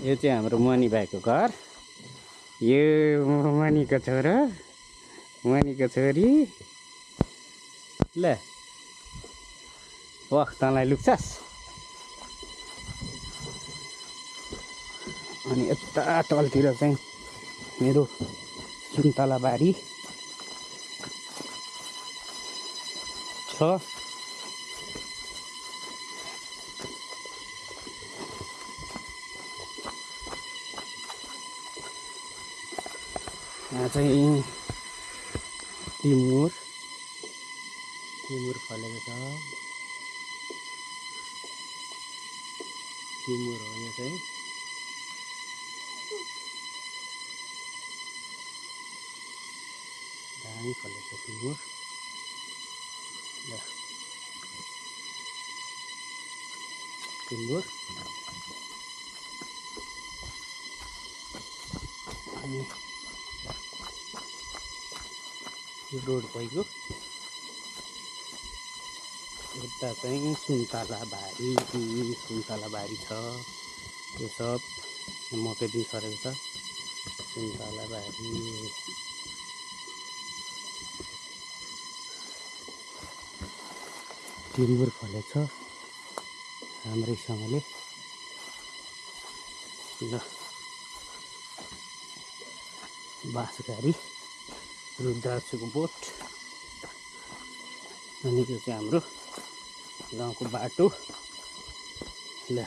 यो चाहिँ हाम्रो मनी भाइको घर। यो मनीको छोरो, मनीको छोरी। ल वाह, तँलाई लुक्छस्। अनि यता तलतिर चाहिँ मेरो सुन्तला बारी छ। यहाँ चाहिँ टिमुर फलेको छ। टिमुर हो यो चाहिँ। दामी फलेको छ टिमुर। ल टिमुर। अनि यो रोड भइगयो। यता चाहिँ सुन्तला बारी छ। यो सब मकै दिन सरेको छ। सुन्तला बारी टिमुर फलेको छ राम्रैसँगले। ल बाँसघारी रुद्राक्षको बोट। अनि यो चाहिँ हाम्रो गाउँको बाटो। ल